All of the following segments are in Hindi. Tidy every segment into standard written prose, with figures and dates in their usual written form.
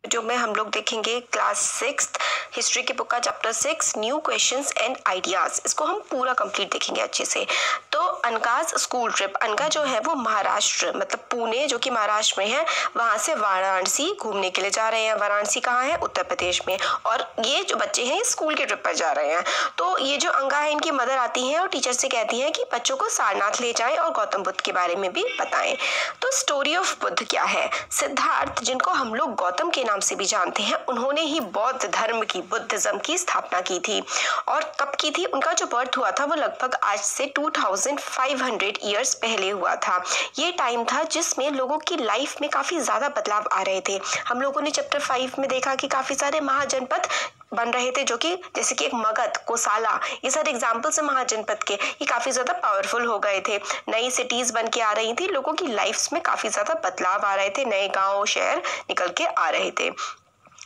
जो में हम लोग देखेंगे क्लास 6 हिस्ट्री की बुक का chapter 6 new questions and ideas. इसको हम पूरा कंप्लीट देखेंगे अच्छे से। तो अनकाज स्कूल ट्रिप, अनका जो है वो महाराष्ट्र मतलब पुणे जो कि महाराष्ट्र में है, वहां से वाराणसी घूमने के लिए जा रहे हैं। वाराणसी कहाँ है? उत्तर प्रदेश में। और ये जो बच्चे हैं स्कूल के ट्रिप पर जा रहे हैं। तो ये जो अंगा है इनकी मदर आती है और टीचर से कहती है कि बच्चों को सारनाथ ले जाएं और गौतम बुद्ध के बारे में भी बताएं। तो स्टोरी ऑफ बुद्ध क्या है? सिद्धार्थ, जिनको हम लोग गौतम के नाम से भी जानते हैं, उन्होंने ही बौद्ध धर्म की, बुद्धिज्म की स्थापना की थी। और कब की थी? उनका जो बर्थ हुआ था वो लगभग आज से 2500 ईयर्स पहले हुआ था। ये टाइम था जिसमें लोगों की लाइफ में काफी ज्यादा बदलाव आ रहे थे। हम लोगों ने चैप्टर 5 में देखा कि काफी सारे महाजनपद बन रहे थे, जो कि जैसे कि एक मगध, कोसाला, ये सारे एग्जाम्पल्स है महाजनपद के। ये काफी ज्यादा पावरफुल हो गए थे, नई सिटीज बन के आ रही थी, लोगों की लाइफ्स में काफी ज्यादा बदलाव आ रहे थे, नए गांव शहर निकल के आ रहे थे।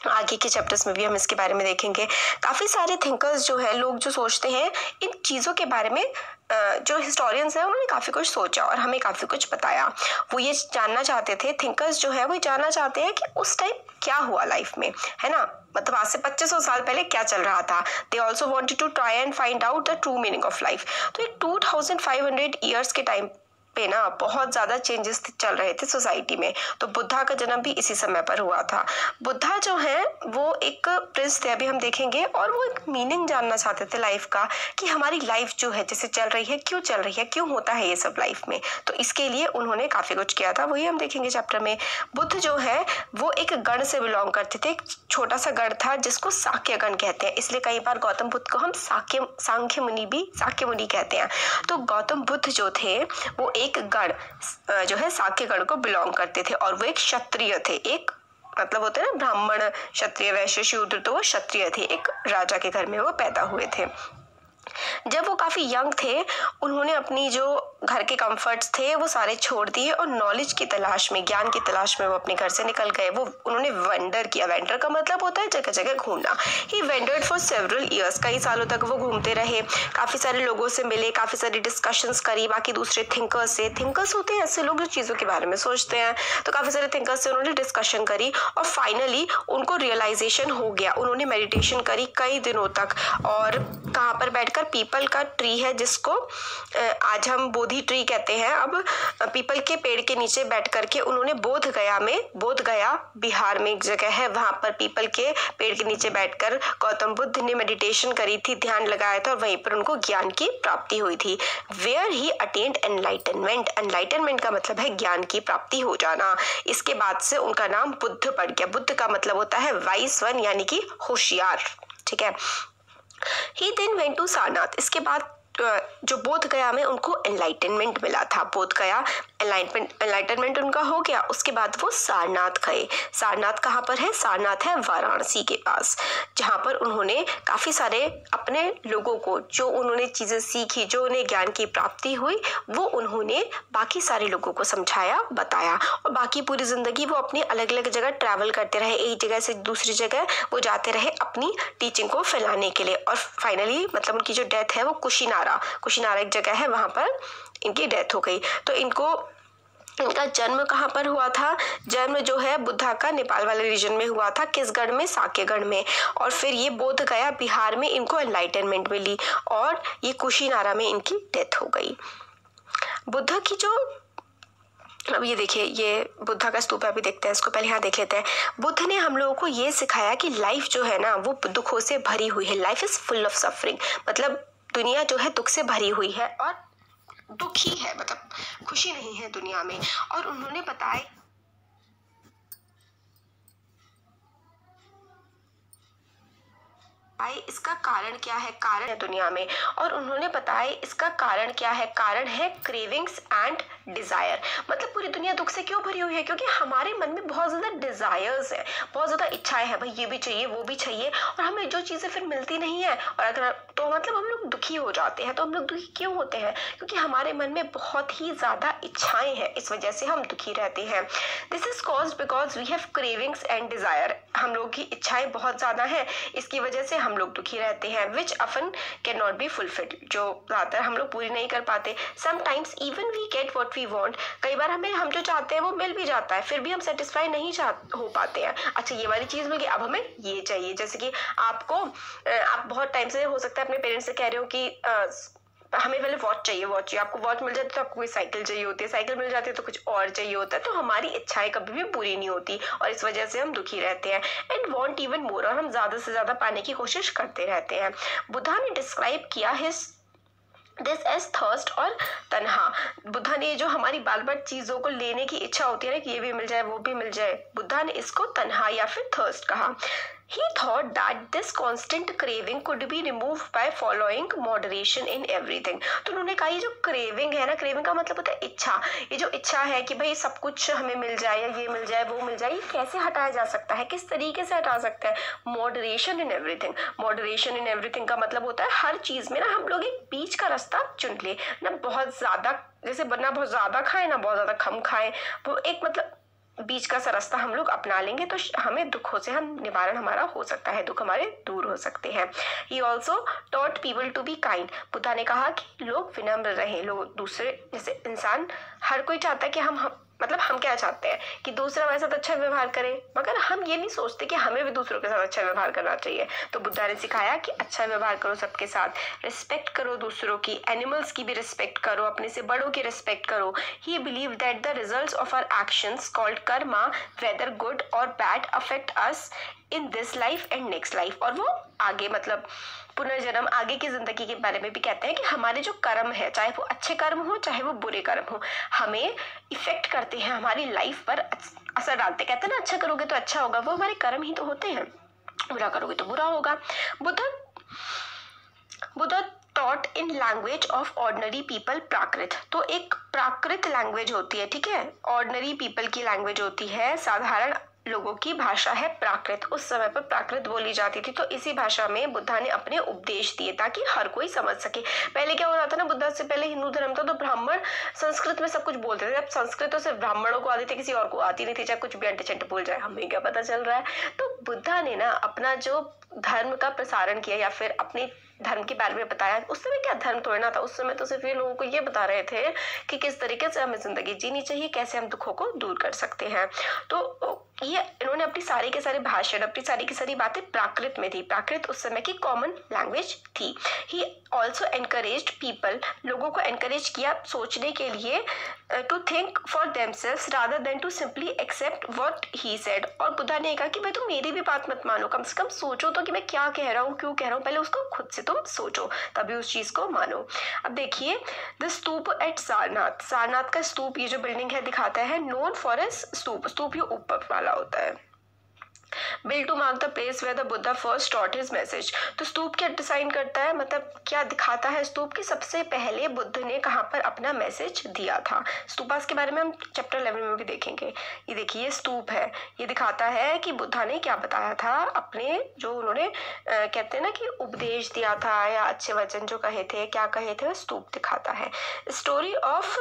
आगे के चैप्टर्स में भी हम इसके बारे में देखेंगे। काफी सारे थिंकर्स जो है, लोग जो सोचते हैं इन चीजों के बारे में, जो हिस्टोरियंस है उन्होंने काफी कुछ सोचा और हमें काफी कुछ बताया। वो ये जानना चाहते थे, थिंकर्स जो है वो जानना चाहते हैं कि उस टाइम क्या हुआ लाइफ में, है ना, मतलब आज से 2500 साल पहले क्या चल रहा था। They also wanted to try and find out the true meaning of life. तो ये 2500 ईयर्स के टाइम पे ना बहुत ज्यादा चेंजेस चल रहे थे सोसाइटी में। तो बुद्धा का जन्म भी इसी समय पर हुआ था। बुद्धा जो है वो एक प्रिंस थे, अभी हम देखेंगे, और वो एक मीनिंग जानना चाहते थे लाइफ का, कि हमारी लाइफ जो है जैसे चल रही है, क्यों चल रही है, क्यों होता है ये सब लाइफ में। तो इसके लिए उन्होंने काफी कुछ किया था, वही हम देखेंगे चैप्टर में। बुद्ध जो है वो एक गण से बिलोंग करते थे, एक छोटा सा गण था जिसको साक्य गण कहते हैं, इसलिए कई बार गौतम बुद्ध को हम सांख्य मुनि कहते हैं। तो गौतम बुद्ध जो थे वो एक गण जो है साक्य गण को बिलोंग करते थे, और वो एक क्षत्रिय थे। एक मतलब होते हैं ना ब्राह्मण, क्षत्रिय, वैश्य, शूद्र, तो वो क्षत्रिय थे, एक राजा के घर में वो पैदा हुए थे। जब वो काफी यंग थे, उन्होंने अपनी जो घर के कंफर्ट्स थे वो सारे छोड़ दिए और नॉलेज की तलाश में, ज्ञान की तलाश में वो अपने घर से निकल गए। वो उन्होंने वेंडर किया। वेंडर का मतलब होता है जगह जगह घूमना। ही वेंडर्ड फॉर सेवरल ईयर्स, कई सालों तक वो घूमते रहे, काफी सारे लोगों से मिले, काफी सारी डिस्कशंस करी बाकी दूसरे थिंकर्स से। थिंकर्स होते हैं ऐसे लोग जो चीजों के बारे में सोचते हैं। तो काफी सारे थिंकर्स से उन्होंने डिस्कशन करी और फाइनली उनको रियलाइजेशन हो गया। उन्होंने मेडिटेशन करी कई दिनों तक, और कहाँ पर बैठकर, पीपल का ट्री है जिसको आज हम बोधि ट्री कहते हैं, अब पीपल के पेड़ के नीचे बैठ करके उन्होंने बोध गया बिहार में एक जगह है, वहां पर पीपल के पेड़ के नीचे बैठकर गौतम बुद्ध ने मेडिटेशन करी थी, ध्यान लगाया था, और वहीं पर उनको ज्ञान की प्राप्ति हुई थी। Where he attend enlightenment. Enlightenment का मतलब है ज्ञान की प्राप्ति हो जाना। इसके बाद से उनका नाम बुद्ध पड़ गया। बुद्ध का मतलब होता है वाइस वन, यानी कि होशियार, ठीक है। He then went to Sarnath. इसके बाद जो बोध गया में उनको एनलाइटनमेंट मिला था। बोध गया एनलाइटनमेंट उनका हो गया। उसके बाद वो सारनाथ गए। सारनाथ कहाँ पर है? सारनाथ है वाराणसी के पास, जहाँ पर उन्होंने काफी सारे अपने लोगों को, जो उन्होंने चीजें सीखी, जो उन्हें ज्ञान की प्राप्ति हुई, वो उन्होंने बाकी सारे लोगों को समझाया, बताया। और बाकी पूरी जिंदगी वो अपनी अलग अलग जगह ट्रैवल करते रहे, एक जगह से दूसरी जगह वो जाते रहे अपनी टीचिंग को फैलाने के लिए। और फाइनली मतलब उनकी जो डेथ है वो कुशीनारा एक जगह है, वहां पर इनकी डेथ हो गई। तो इनका जन्म कहाँ पर हुआ था? जन्म जो है बुद्धा का नेपाल वाले रीजन में हुआ था। किस गढ़ में? साक्यगढ़ में। और फिर ये बोध गया बिहार में इनको एनलाइटनमेंट मिली, और ये कुशीनारा में इनकी डेथ हो गई। बुद्धा की जो, अब ये देखिए, ये बुद्धा का स्तूप है, अभी देखते हैं इसको, पहले यहाँ देख लेते हैं। बुद्ध ने हम लोगों को ये सिखाया कि लाइफ जो है ना वो दुखों से भरी हुई है। Life is full of suffering, मतलब दुनिया जो है दुख से भरी हुई है और दुखी है, मतलब खुशी नहीं है दुनिया में। और उन्होंने बताया इसका कारण क्या है, कारण है दुनिया में। और उन्होंने बताया इसका कारण क्या है, कारण है क्रेविंग्स एंड डिजायर। मतलब पूरी दुनिया दुख से क्यों भरी हुई है? क्योंकि हमारे मन में बहुत ज्यादा डिजायर्स है, बहुत ज्यादा इच्छाएं हैं, भाई ये भी चाहिए, वो भी चाहिए, और हमें जो चीजें फिर मिलती नहीं है, और अगर तो मतलब हम लोग दुखी हो जाते हैं। तो हम लोग दुखी क्यों होते हैं? क्योंकि हमारे मन में बहुत ही ज्यादा इच्छाएं हैं, इस वजह से हम दुखी रहते हैं। This is caused because we have cravings and desire. हम लोग की इच्छाएं बहुत ज्यादा है, इसकी वजह से हम लोग दुखी रहते हैं। Which often can not be fulfilled, जो ज्यादातर हम लोग पूरी नहीं कर पाते। Sometimes even we get what what we want. कई बार हम जो चाहते हैं वो मिल भी जाता है, फिर भी हम सेटिस्फाई नहीं हो पाते हैं। अच्छा ये वाली चीज मिल गई, अब हमें ये चाहिए। जैसे कि आप बहुत टाइम से हो सकता है अपने पेरेंट्स से कह रहे हो कि हमें पहले वॉच चाहिए, आपको वॉच मिल जाती है तो आपको कोई साइकिल चाहिए होती है, साइकिल मिल जाती है तो कुछ और चाहिए होता है। तो हमारी इच्छाएं कभी भी पूरी नहीं होती और इस वजह से हम दुखी रहते हैं एंड वांट इवन मोर, और हम ज्यादा से ज्यादा पाने की कोशिश करते रहते हैं। बुद्धा ने डिस्क्राइब किया दिस एज थर्स्ट और तन्हा। बुद्धा ने जो हमारी बार बार चीजों को लेने की इच्छा होती है ना कि ये भी मिल जाए वो भी मिल जाए, बुद्धा ने इसको तन्हा या फिर थर्स्ट कहा। He thought that this constant craving could be removed by following moderation in everything। तो उन्होंने कहा ये जो क्रेविंग है ना, क्रेविंग का मतलब होता है इच्छा, ये जो इच्छा है कि भाई सब कुछ हमें मिल जाए या ये मिल जाए वो मिल जाए, ये कैसे हटाया जा सकता है, किस तरीके से हटा सकते हैं? Moderation in everything. Moderation in everything का मतलब होता है हर चीज में ना हम लोग एक बीच का रास्ता चुन ले, ना बहुत ज्यादा जैसे ना बहुत ज्यादा खाए ना बहुत ज्यादा कम खाए, वो एक मतलब बीच का सा रास्ता हम लोग अपना लेंगे तो हमें दुखों से हम निवारण हमारा हो सकता है, दुख हमारे दूर हो सकते हैं। He also taught people to be kind। Buddha ने कहा कि लोग विनम्र रहें, लोग दूसरे जैसे इंसान, हर कोई चाहता है कि हम क्या चाहते हैं कि दूसरा हमारे साथ अच्छा व्यवहार करे, मगर हम ये नहीं सोचते कि हमें भी दूसरों के साथ अच्छा व्यवहार करना चाहिए। तो बुद्धा ने सिखाया कि अच्छा व्यवहार करो सबके साथ, रिस्पेक्ट करो दूसरों की, एनिमल्स की भी रिस्पेक्ट करो, अपने से बड़ों की रिस्पेक्ट करो। He believe that the results of our actions called karma whether good और bad affect us in this life and next life. और वो आगे मतलब पुनर्जन्म, आगे की जिंदगी के बारे में भी कहते हैं कि हमारे जो कर्म है, चाहे वो अच्छे कर्म हो चाहे वो बुरे कर्म हो, हमें इफेक्ट करते हैं, हमारी लाइफ पर असर डालते। कहते हैं ना अच्छा करोगे तो अच्छा होगा, वो हमारे कर्म ही तो होते हैं, बुरा करोगे तो बुरा होगा। Buddha taught in language of ordinary people Prakrit. तो एक प्राकृत लैंग्वेज होती है, ठीक है, ऑर्डिनरी पीपल की लैंग्वेज होती है, साधारण लोगों की भाषा है प्राकृत। उस समय पर प्राकृत बोली जाती थी, तो इसी भाषा में बुद्धा ने अपने उपदेश दिए ताकि हर कोई समझ सके। पहले क्या हो रहा था ना, बुद्धा से पहले हिंदू धर्म था तो ब्राह्मण संस्कृत में सब कुछ बोलते थे। अब संस्कृत तो सिर्फ ब्राह्मणों को आती थी, किसी और को आती नहीं थी, चाहे कुछ भी अंटे चंटे बोल जाए, हमें क्या पता चल रहा है। तो बुद्धा ने ना अपना जो धर्म का प्रसारण किया या फिर अपने धर्म के बारे में बताया। उस समय क्या धर्म तोड़ना था, उस समय तो सिर्फ ये लोगों को ये बता रहे थे कि किस तरीके से हमें जिंदगी जीनी चाहिए, कैसे हम दुखों को दूर कर सकते हैं। तो ये इन्होंने अपनी सारी के सारे भाषण, अपनी सारी की सारी बातें प्राकृत में थी। प्राकृत उस समय की कॉमन लैंग्वेज थी। ही ऑल्सो एनकरेज्ड पीपल, लोगों को एनकरेज किया सोचने के लिए, to think for themselves rather than to simply accept what he said. और बुद्धा ने कहा कि भाई तुम मेरी भी बात मत मानो, कम से कम सोचो तो कि मैं क्या कह रहा हूँ, क्यों कह रहा हूँ, पहले उसको खुद से तुम सोचो तभी उस चीज को मानो। अब देखिए द स्तूप एट सारनाथ। सारनाथ का स्तूप, ये जो बिल्डिंग है दिखाता है, known for as stupa. Stupa ये ऊपर वाला होता है। Build to mark the place where the Buddha first taught his message. तो स्तूप क्या डिसाइन करता है, मतलब क्या दिखाता है स्तूप की सबसे पहले बुद्ध ने कहाँ पर अपना मैसेज दिया था। स्तूपास के बारे में हम चैप्टर 11 में भी देखेंगे। ये देखिए स्तूप है, ये दिखाता है कि बुद्धा ने क्या बताया था, अपने जो उन्होंने कहते हैं ना कि उपदेश दिया था या अच्छे वचन जो कहे थे, क्या कहे थे, स्तूप दिखाता है। Story of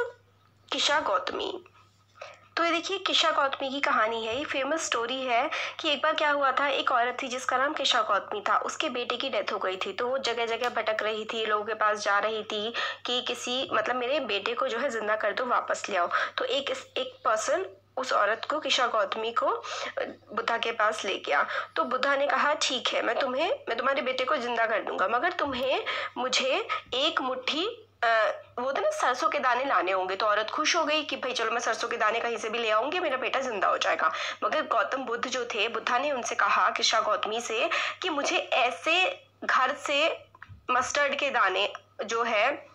Kisha Gautami. तो ये देखिए किशा गौतमी की कहानी है, ये फेमस स्टोरी है कि एक बार क्या हुआ था, एक औरत थी जिसका नाम किशा गौतमी था, उसके बेटे की डेथ हो गई थी। तो वो जगह जगह भटक रही थी, लोगों के पास जा रही थी कि किसी मतलब मेरे बेटे को जो है जिंदा कर दो, वापस ले आओ। तो एक पर्सन उस औरत को, किशा गौतमी को बुद्धा के पास ले गया। तो बुद्धा ने कहा ठीक है, मैं तुम्हारे बेटे को जिंदा कर दूंगा, मगर तुम्हें मुझे एक मुट्ठी वो तो ना सरसों के दाने लाने होंगे। तो औरत खुश हो गई कि भाई चलो मैं सरसों के दाने कहीं से भी ले आऊंगी, मेरा बेटा जिंदा हो जाएगा। मगर गौतम बुद्ध जो थे, बुद्धा ने उनसे कहा किशा गौतमी से कि मुझे ऐसे घर से मस्टर्ड के दाने जो है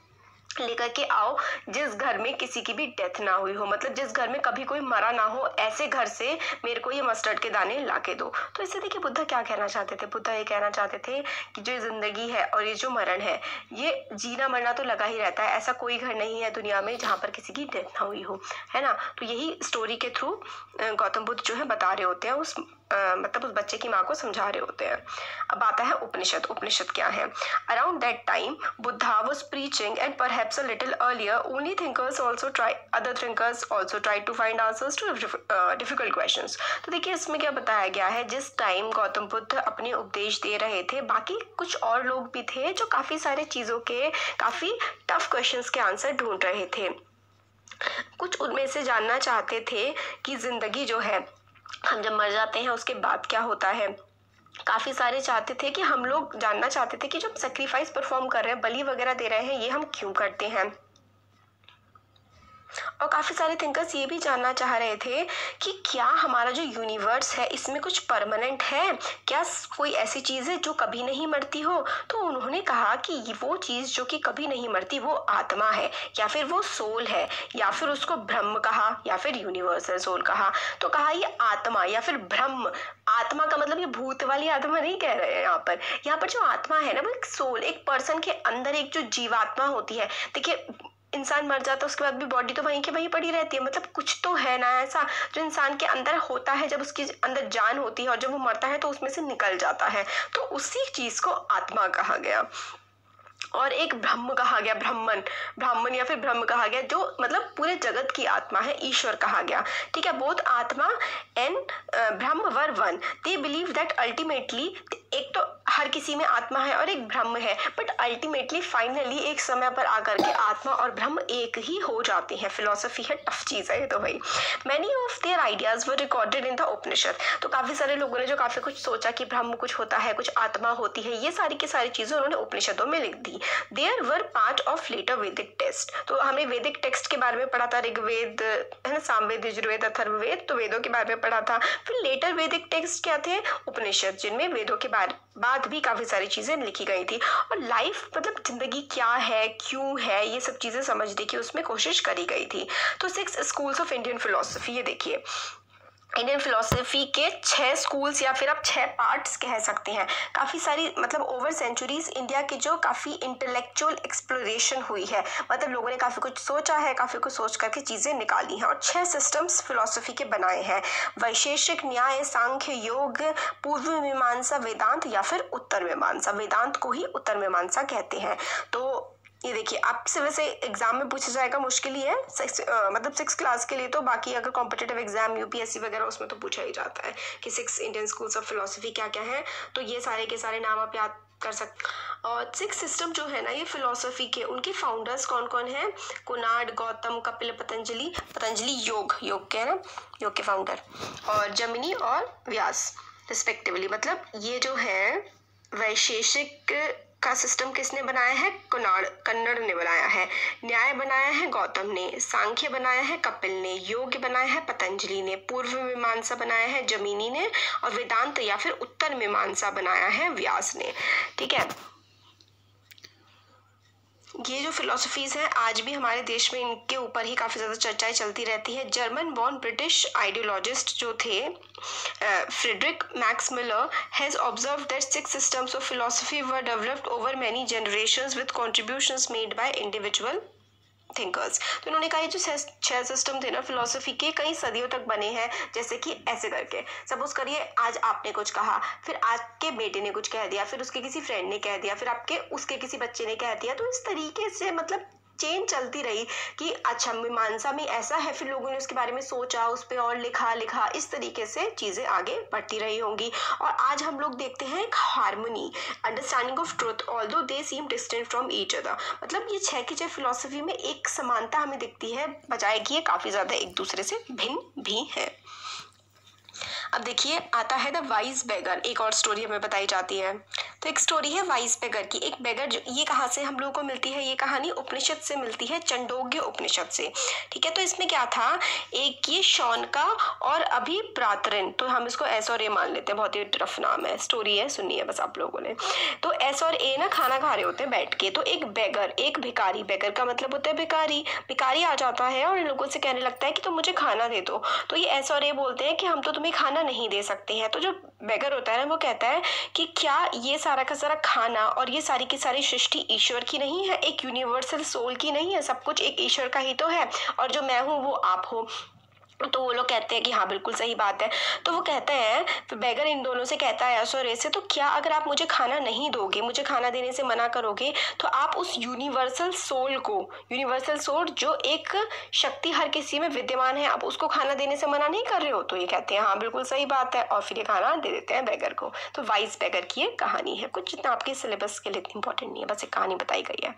लेकर के आओ जिस घर में किसी की भी डेथ ना हुई हो, मतलब जिस घर में कभी कोई मरा ना हो, ऐसे घर से मेरे को ये मस्टर्ड के दाने ला के दो। तो इससे देखिए बुद्धा क्या कहना चाहते थे, बुद्धा ये कहना चाहते थे कि जो जिंदगी है और ये जो मरण है, ये जीना मरना तो लगा ही रहता है, ऐसा कोई घर नहीं है दुनिया में जहाँ पर किसी की डेथ ना हुई हो, है ना। तो यही स्टोरी के थ्रू गौतम बुद्ध जो है बता रहे होते हैं, मतलब उस बच्चे की माँ को समझा रहे होते हैं। अब आता है उपनिषद। उपनिषद क्या है? Around that time Buddha was preaching and perhaps a little earlier only thinkers also try to find answers to difficult questions. तो देखिए इसमें क्या बताया गया है, जिस टाइम गौतम बुद्ध अपने उपदेश दे रहे थे, बाकी कुछ और लोग भी थे जो काफी सारे चीजों के, काफी टफ क्वेश्चंस के आंसर ढूंढ रहे थे। कुछ उनमें से जानना चाहते थे कि जिंदगी जो है, हम जब मर जाते हैं उसके बाद क्या होता है। काफी सारे चाहते थे कि हम लोग जानना चाहते थे कि जो सेक्रीफाइस परफॉर्म कर रहे हैं, बलि वगैरह दे रहे हैं, ये हम क्यों करते हैं। और काफी सारे थिंकर्स ये भी जानना चाह रहे थे कि क्या हमारा जो यूनिवर्स है इसमें कुछ परमानेंट है, क्या कोई ऐसी चीज है जो कभी नहीं मरती हो। तो उन्होंने कहा कि वो चीज जो कि कभी नहीं मरती वो आत्मा है, या फिर वो सोल है, या फिर उसको ब्रह्म कहा, या फिर यूनिवर्सल सोल कहा। तो कहा ये आत्मा या फिर ब्रह्म, आत्मा का मतलब ये भूत वाली आत्मा नहीं कह रहे हैं यहाँ पर जो आत्मा है ना वो एक सोल, एक पर्सन के अंदर एक जो जीवात्मा होती है। देखिए इंसान मर जाता है उसके बाद भी बॉडी तो वहीं की वहीं पड़ी रहती है, मतलब कुछ तो है ना ऐसा जो इंसान के अंदर होता है, जब उसके अंदर जान होती है और जब वो मरता है तो उसमें से निकल जाता है, तो उसी चीज को आत्मा कहा गया। और एक ब्रह्म कहा गया, ब्राह्मण या फिर ब्रह्म कहा गया, जो मतलब पूरे जगत की आत्मा है, ईश्वर कहा गया। ठीक है, both atma and Brahma were one. They believe that ultimately, एक तो हर किसी में आत्मा है और एक ब्रह्म है, बट अल्टीमेटली फाइनली एक समय पर आकर के आत्मा और ब्रह्म एक ही हो जाते हैं। फिलोसफी है, टफ चीज है ये तो भाई। Many of their ideas were recorded in the Upanishad. तो काफी सारे लोगों ने जो काफी कुछ सोचा कि ब्रह्म कुछ होता है, कुछ आत्मा होती है, ये सारी की सारी चीजें उन्होंने उपनिषदों में लिख दी। There were part of later Vedic text. तो हमने वैदिक टेक्स्ट के बारे में पढ़ा था, ऋग्वेद है ना, सामवेद, यजुर्वेद, अथर्ववेद, तो वेदों के बारे में पढ़ा था। फिर लेटर वैदिक टेक्स्ट क्या थे, उपनिषद, जिनमें वेदों के बाद भी काफी सारी चीजें लिखी गई थी। और लाइफ मतलब जिंदगी क्या है, क्यों है, ये सब चीजें समझने की उसमें कोशिश करी गई थी। तो 6 स्कूल्स ऑफ इंडियन फिलोसफी, ये देखिए इंडियन फिलोसफी के 6 स्कूल्स या फिर आप 6 पार्ट्स कह सकते हैं। काफ़ी सारी मतलब ओवर सेंचुरीज इंडिया की जो काफ़ी इंटेलेक्चुअल एक्सप्लोरेशन हुई है, मतलब लोगों ने काफ़ी कुछ सोचा है, काफ़ी कुछ सोच करके चीज़ें निकाली हैं। और 6 सिस्टम्स फिलोसफी के बनाए हैं, वैशेषिक न्याय, सांख्य, योग, पूर्व मीमांसा, वेदांत, या फिर उत्तर मीमांसा। वेदांत को ही उत्तर मीमांसा कहते हैं। तो ये देखिए आपसे वैसे एग्जाम में पूछा जाएगा, मुश्किल ही है मतलब 6 क्लास के लिए, तो बाकी अगर कॉम्पिटिटिव एग्जाम यूपीएससी वगैरह उसमें तो पूछा ही जाता है कि 6 इंडियन स्कूल्स ऑफ फिलोसफी क्या क्या है। तो ये सारे के सारे नाम आप याद कर सकते। और 6 सिस्टम जो है ना ये फिलोसफी के, उनके फाउंडर्स कौन कौन है, कुणाड, गौतम, कपिल, पतंजलि योग के है ना, योग के फाउंडर, और जमिनी और व्यास रिस्पेक्टिवली। मतलब ये जो है वैशेषिक का सिस्टम किसने बनाया है, कन्नड़ ने बनाया है। न्याय बनाया है गौतम ने, सांख्य बनाया है कपिल ने, योग बनाया है पतंजलि ने, पूर्व मीमांसा बनाया है जमीनी ने, और वेदांत या फिर उत्तर मीमांसा बनाया है व्यास ने। ठीक है, ये जो फिलोसफीज हैं आज भी हमारे देश में इनके ऊपर ही काफ़ी ज़्यादा चर्चाएं चलती रहती है। जर्मन बॉर्न ब्रिटिश आइडियोलॉजिस्ट जो थे Friedrich Max Muller has observe that 6 systems of philosophy were developed over many generations with contributions made by individual thinkers. तो उन्होंने कहा ये जो 6 सिस्टम थे ना फिलोसफी के, कई सदियों तक बने हैं। जैसे कि ऐसे करके सपोज करिए आज आपने कुछ कहा, फिर आपके बेटे ने कुछ कह दिया, फिर उसके किसी फ्रेंड ने कह दिया, फिर आपके उसके किसी बच्चे ने कह दिया, तो इस तरीके से मतलब चेन चलती रही कि अच्छा मीमांसा में ऐसा है, फिर लोगों ने उसके बारे में सोचा, उस पर और लिखा, इस तरीके से चीज़ें आगे बढ़ती रही होंगी। और आज हम लोग देखते हैं एक harmony, understanding of truth although they seem distant from each other. मतलब ये 6 की 6 फिलोसफी में एक समानता हमें दिखती है, बजाय कि ये काफ़ी ज़्यादा एक दूसरे से भिन्न भी है। अब देखिए आता है द वाइज बेगर, एक और स्टोरी हमें बताई जाती है। तो एक स्टोरी है वाइज बेगर की। एक बेगर जो, ये कहाँ से हम लोगों को मिलती है, ये कहानी उपनिषद से मिलती है, चंडोग्य उपनिषद से। ठीक है, तो इसमें क्या था, एक ये शौनका और अभी प्रातरिन, तो हम इसको एस और ए मान लेते हैं, बहुत ही टफ नाम है, स्टोरी है, सुनिए बस आप लोगों ने। तो एस और ए ना खाना खा रहे होते हैं बैठ के, तो एक बेगर, एक भिखारी, बेगर का मतलब होता है भिखारी आ जाता है और इन लोगों से कहने लगता है कि तुम मुझे खाना दे दो। तो ये एस और ए बोलते हैं कि हम तो तुम्हें खाना नहीं दे सकते हैं। तो जो बेगर होता है ना वो कहता है कि क्या ये सारा का सारा खाना और ये सारी की सारी सृष्टि ईश्वर की नहीं है, एक यूनिवर्सल सोल की नहीं है, सब कुछ एक ईश्वर का ही तो है, और जो मैं हूँ वो आप हो। तो वो लोग कहते हैं कि हाँ बिल्कुल सही बात है। तो वो कहते हैं, तो बेगर इन दोनों से कहता है ऐसो रे से, तो क्या अगर आप मुझे खाना नहीं दोगे, मुझे खाना देने से मना करोगे, तो आप उस यूनिवर्सल सोल को, यूनिवर्सल सोल जो एक शक्ति हर किसी में विद्यमान है, आप उसको खाना देने से मना नहीं कर रहे हो? तो ये कहते हैं हाँ बिल्कुल सही बात है, और फिर ये खाना दे देते हैं बेगर को। तो वाइस बेगर की ये कहानी है, कुछ जितना आपके सिलेबस के लिए इतनी इंपॉर्टेंट नहीं है, बस एक कहानी बताई गई है।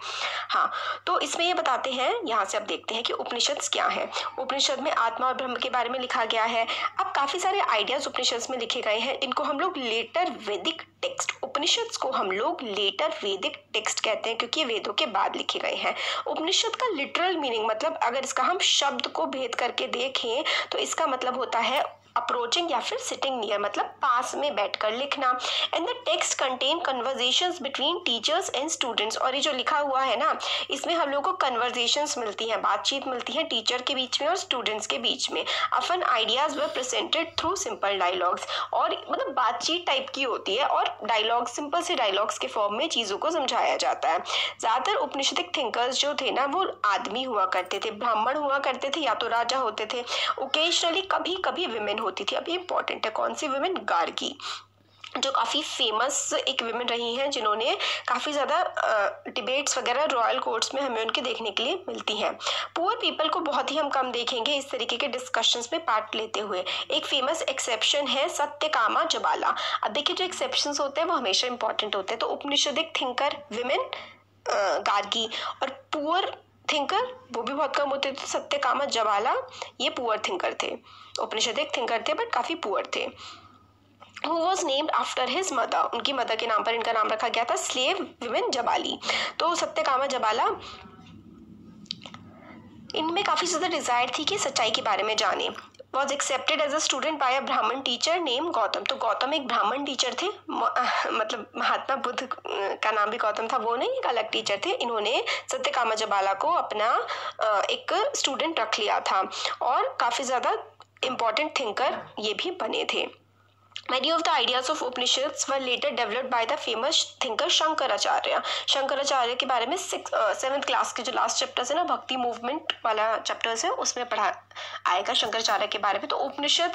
हाँ, तो इसमें ये बताते हैं, यहाँ से अब देखते हैं कि उपनिषद क्या है। उपनिषद में आत्मा और ब्रह्म के बारे में लिखा गया है। अब काफी सारे आइडियाज उपनिषद में लिखे गए हैं, इनको हम लोग लेटर वैदिक टेक्स्ट, उपनिषद को हम लोग लेटर वैदिक टेक्स्ट कहते हैं, क्योंकि ये वेदों के बाद लिखे गए हैं। उपनिषद का लिटरल मीनिंग, मतलब अगर इसका हम शब्द को भेद करके देखें तो इसका मतलब होता है अप्रोचिंग या फिर सिटिंग नियर, मतलब पास में बैठकर लिखना। And the text contain conversations between teachers and students, और ये जो लिखा हुआ है ना, इसमें हम लोग को कन्वर्सेशंस मिलती हैं, बातचीत मिलती है टीचर के बीच में और स्टूडेंट्स के बीच में। अफन आइडियाज वर प्रेजेंटेड थ्रू सिंपल डायलॉग्स, और मतलब बातचीत टाइप की होती है, और डायलॉग सिंपल से डायलॉग्स के फॉर्म में चीज़ों को समझाया जाता है। ज़्यादातर उपनिषदिक थिंकर्स जो थे ना, वो आदमी हुआ करते थे, ब्राह्मण हुआ करते थे, या तो राजा होते थे। ओकेजनली कभी कभी विमेन होती थी। अब ये इंपॉर्टेंट है, कौन सी विमेन? गार्गी, जो काफ़ी फेमस एक विमेन रही हैं, जिन्होंने काफ़ी ज़्यादा डिबेट्स वगैरह रॉयल कोर्ट्स में हमें उनके देखने के लिए मिलती हैं। पुअर पीपल को बहुत ही हम कम देखेंगे इस तरीके के डिस्कशंस में पार्ट लेते हुए। एक फेमस एक्सेप्शन है सत्यकामा जबाला। अब देखिए, जो एक्सेप्शंस होते हैं वो हमेशा इंपॉर्टेंट होते हैं। तो उपनिषदिक थिंकर विमेन गार्गी, और पुअर थिंकर वो भी बहुत कम होते थे, सत्यकामा जबाला ये पुअर थिंकर थे, उपनिषदिक थिंकर थे बट काफ़ी पुअर थे। Who was named after his mother, उनकी मदर के नाम पर इनका नाम रखा गया था, स्लेव विमेन जबाली। तो सत्यकामा जबाला, इनमें काफ़ी ज़्यादा डिज़ायर थी कि सच्चाई के बारे में जाने। Was accepted as a student by a Brahmin teacher name Gautam. तो गौतम एक ब्राह्मण टीचर थे, मतलब महात्मा बुद्ध का नाम भी गौतम था, वो नहीं, एक अलग टीचर थे। इन्होंने सत्यकामा जबाला को अपना एक स्टूडेंट रख लिया था, और काफ़ी ज़्यादा इम्पॉर्टेंट थिंकर ये भी बने थे। Many of the ideas of Upanishads were later developed by the famous thinker Shankaracharya. Shankaracharya के बारे में 7th क्लास के जो लास्ट चैप्टर्स है ना, भक्ति मूवमेंट वाला चैप्टर्स है, उसमें पढ़ा आएगा शंकराचार्य के बारे में। तो उपनिषद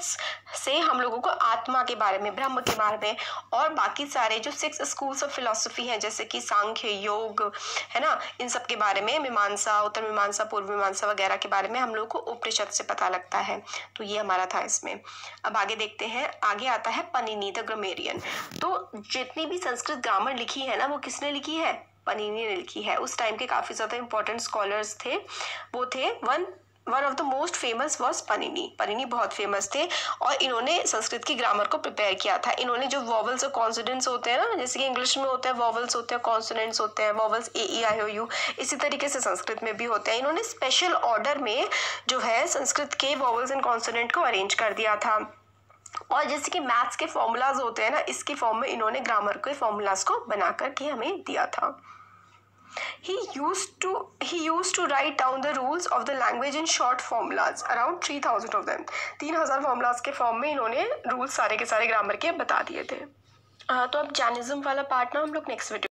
से हम लोगों को आत्मा के बारे में, ब्रह्म के बारे में, और बाकी सारे जो 6 स्कूल्स ऑफ फिलोसफी हैं, जैसे कि सांख्य, योग, है ना, इन सब के बारे में, मीमांसा, उत्तर मीमांसा, पूर्व मीमांसा वगैरह के बारे में हम लोग को उपनिषद से पता लगता है। तो ये हमारा था इसमें। अब आगे देखते हैं, आगे आता है पनिनी द ग्रामेरियन। तो जितनी भी संस्कृत ग्रामर लिखी है ना, वो किसने लिखी है? पनिनी ने लिखी है। उस टाइम के काफी ज्यादा इंपॉर्टेंट स्कॉलर्स थे, वो थे one of the most famous was Panini. Panini बहुत फेमस थे, और इन्होंने संस्कृत की ग्रामर को प्रिपेयर किया था। इन्होंने जो वॉवल्स और कॉन्सोनेंट्स होते हैं ना, जैसे कि इंग्लिश में होते हैं वॉवल्स होते हैं, कॉन्सोनेंट्स होते हैं, वॉवल्स AEIOU, इसी तरीके से संस्कृत में भी होते हैं। इन्होंने स्पेशल ऑर्डर में जो है संस्कृत के वॉवल्स एंड कॉन्सोनेंट को अरेंज कर दिया था, और जैसे कि मैथ्स के फॉर्मूलाज होते हैं ना, इसके फॉर्म में इन्होंने ग्रामर के फॉर्मूलाज को बना करके हमें दिया था। He used to write down the rules of the language in short formulas, around 3000 of them। 3000 formulas के फॉर्म में इन्होंने रूल्स सारे के सारे ग्रामर के बता दिए थे। तो अब जैनिज्म वाला पार्ट ना हम लोग नेक्स्ट वीडियो